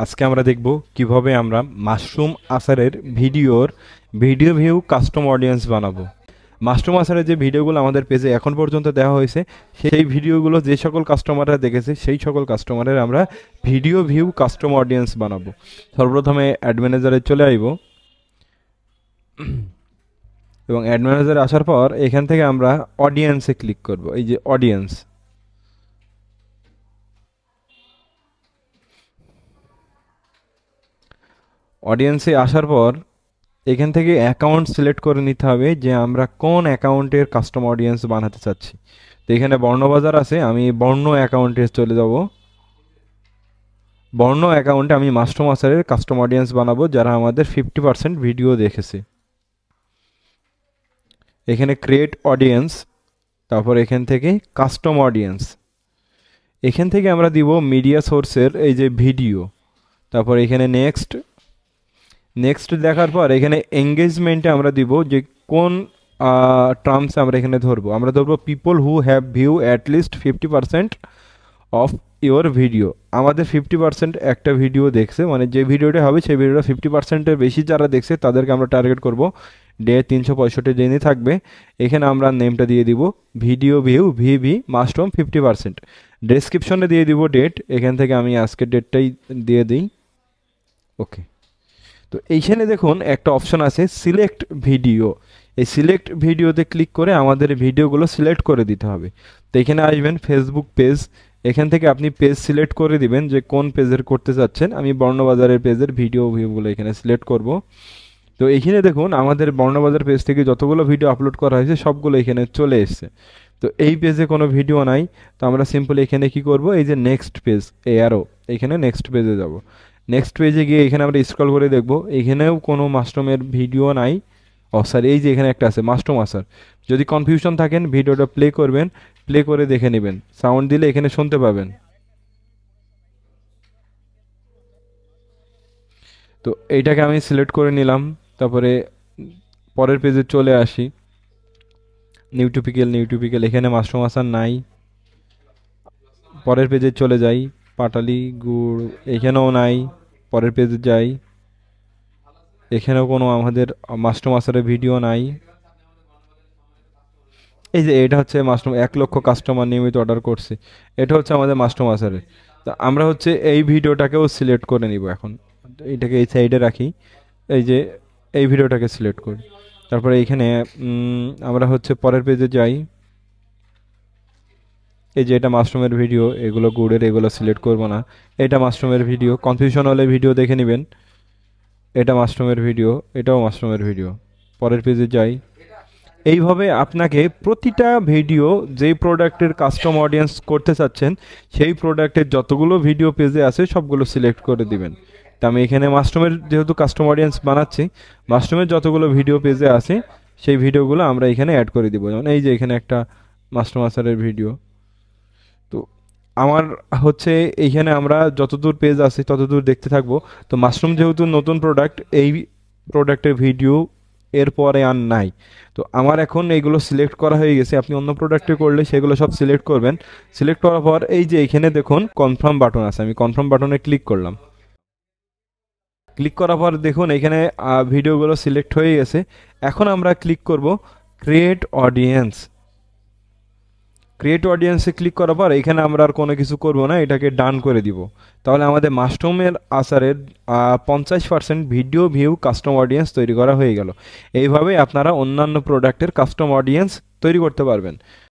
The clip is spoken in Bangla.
আজকে আমরা দেখব কিভাবে আমরা মাশরুম আচারের ভিডিও ভিউ কাস্টম অডিয়েন্স বানাবো। মাশরুম আচারের যে ভিডিওগুলো আমাদের পেজে এখন পর্যন্ত দেওয়া হয়েছে সেই ভিডিওগুলো যে সকল কাস্টমাররা দেখেছে সেই সকল কাস্টমারের আমরা ভিডিও ভিউ কাস্টম অডিয়েন্স বানাবো। সর্বপ্রথমে অ্যাড ম্যানেজারে চলে আইব এবং অ্যাড ম্যানেজারে আসার পর এখান থেকে আমরা অডিয়েন্সে ক্লিক করব। এই যে অডিয়েন্সে আসার পর এখান থেকে অ্যাকাউন্ট সিলেক্ট করে নিতে হবে যে আমরা কোন অ্যাকাউন্টের কাস্টম অডিয়েন্স বানাতে চাচ্ছি। তো এখানে বর্ণবাজার আছে, আমি বর্ণ অ্যাকাউন্টে চলে যাব। বর্ণ অ্যাকাউন্টে আমি মাশরুম আচারের কাস্টম অডিয়েন্স বানাবো যারা আমাদের 50% ভিডিও দেখেছে। এখানে ক্রিয়েট অডিয়েন্স, তারপর এখান থেকে কাস্টম অডিয়েন্স, এখান থেকে আমরা দিব মিডিয়া সোর্সের এই যে ভিডিও, তারপর এখানে নেক্সট দেখার পর এখানে এঙ্গেজমেন্টে আমরা দিব যে কোন টার্মস আমরা এখানে ধরবো। আমরা ধরবো people who have view at least 50% of your video. আমাদের 50% একটা ভিডিও দেখছে, মানে যে ভিডিওটা হবে সেই ভিডিওটা 50%-এর বেশি যারা দেখছে তাদেরকে আমরা টার্গেট করব। ডে 365 দিনই থাকবে। এখানে আমরা নেমটা দিয়ে দিব ভিডিও ভিউ ভিভি মাশরুম 50%। ডেসক্রিপশনে দিয়ে দিব ডেট, এখান থেকে আমি আজকের ডেটটাই দিয়ে দিই। ওকে, তো এইখানে দেখুন একটা অপশন আছে সিলেক্ট ভিডিও। এই সিলেক্ট ভিডিওতে ক্লিক করে আমাদের ভিডিওগুলো সিলেক্ট করে দিতে হবে। তো এখানে আসবেন ফেসবুক পেজ, এখান থেকে আপনি পেজ সিলেক্ট করে দিবেন যে কোন পেজের করতে চাচ্ছেন। আমি বর্ণবাজারের পেজের ভিডিও ভিউগুলো এখানে সিলেক্ট করব। তো এইখানে দেখুন আমাদের বর্ণবাজার পেজ থেকে যতগুলো ভিডিও আপলোড করা হয়েছে সবগুলো এখানে চলে এসছে। তো এই পেজে কোনো ভিডিও নাই, তো আমরা সিম্পলি এখানে কি করব, এই যে নেক্সট পেজ, এই অ্যারো, এখানে নেক্সট পেজে যাব। নেক্সট পেজে গিয়ে এখানে আমরা স্ক্রল করে দেখব, এখানেও কোনো মাশরুমের ভিডিও নাই। সরি, এই যে এখানে একটা আছে মাশরুম আচার। যদি কনফিউশন থাকেন ভিডিওটা প্লে করবেন, প্লে করে দেখে নেবেন, সাউন্ড দিলে এখানে শুনতে পাবেন। তো এইটাকে আমি সিলেক্ট করে নিলাম। তারপরে পরের পেজে চলে আসি, নিউটিপিক্যাল, এখানে মাশরুম আচার নাই। পরের পেজে চলে যাই, পাটালি গুড়, এখানেও নাই। পরের পেজে যাই, এখানেও কোনো আমাদের মাশরুম আচারের ভিডিও নাই। এই যে এটা হচ্ছে মাশরুম, 1 লক্ষ কাস্টমার নিয়মিত অর্ডার করছে, এটা হচ্ছে আমাদের মাশরুম আচারের। তো আমরা হচ্ছে এই ভিডিওটাকেও সিলেক্ট করে নিব। এখন এটাকে এই সাইডে রাখি, এই যে এই ভিডিওটাকে সিলেক্ট করি। তারপরে এইখানে আমরা হচ্ছে পরের পেজে যাই, এই যে এটা মাশরুমের ভিডিও, এগুলো গুড়ের, এগুলো সিলেক্ট করব না। এটা মাশরুমের ভিডিও, কনফিউশন হলে ভিডিও দেখে নেবেন। এটা মাশরুমের ভিডিও, এটাও মাশরুমের ভিডিও। পরের পেজে যাই। এইভাবে আপনাকে প্রতিটা ভিডিও যেই প্রোডাক্টের কাস্টম অডিয়েন্স করতে চাচ্ছেন সেই প্রোডাক্টের যতগুলো ভিডিও পেজে আছে সবগুলো সিলেক্ট করে দিবেন। তা আমি এখানে মাশরুমের যেহেতু কাস্টম অডিয়েন্স বানাচ্ছি, মাশরুমের যতগুলো ভিডিও পেজে আছে সেই ভিডিওগুলো আমরা এখানে অ্যাড করে দিব। যেমন এই যে এখানে একটা মাশরুম আচারের ভিডিও। তো আমার হচ্ছে এইখানে আমরা যতদূর পেজ আছে ততদূর দেখতে থাকবো। তো মাশরুম যেহেতু নতুন প্রোডাক্ট, এই প্রোডাক্টের ভিডিও এরপরে আর নাই। তো আমার এখন এইগুলো সিলেক্ট করা হয়ে গেছে। আপনি অন্য প্রোডাক্টে করলে সেগুলো সব সিলেক্ট করবেন। সিলেক্ট করার পর এই যে এখানে দেখুন কনফার্ম বাটন আছে, আমি কনফার্ম বাটনে ক্লিক করলাম। ক্লিক করার পর দেখুন এখানে ভিডিওগুলো সিলেক্ট হয়ে গেছে। এখন আমরা ক্লিক করব ক্রিয়েট অডিয়েন্স। ক্রিয়েট অডিয়েন্সে ক্লিক করার পর এখানে আমরা আর কোনো কিছু করব না, এটাকে ডান করে দিব। তাহলে আমাদের মাশরুমের আচারের 50% ভিডিও ভিউ কাস্টম অডিয়েন্স তৈরি করা হয়ে গেল। এইভাবে আপনারা অন্যান্য প্রোডাক্টের কাস্টম অডিয়েন্স তৈরি করতে পারবেন।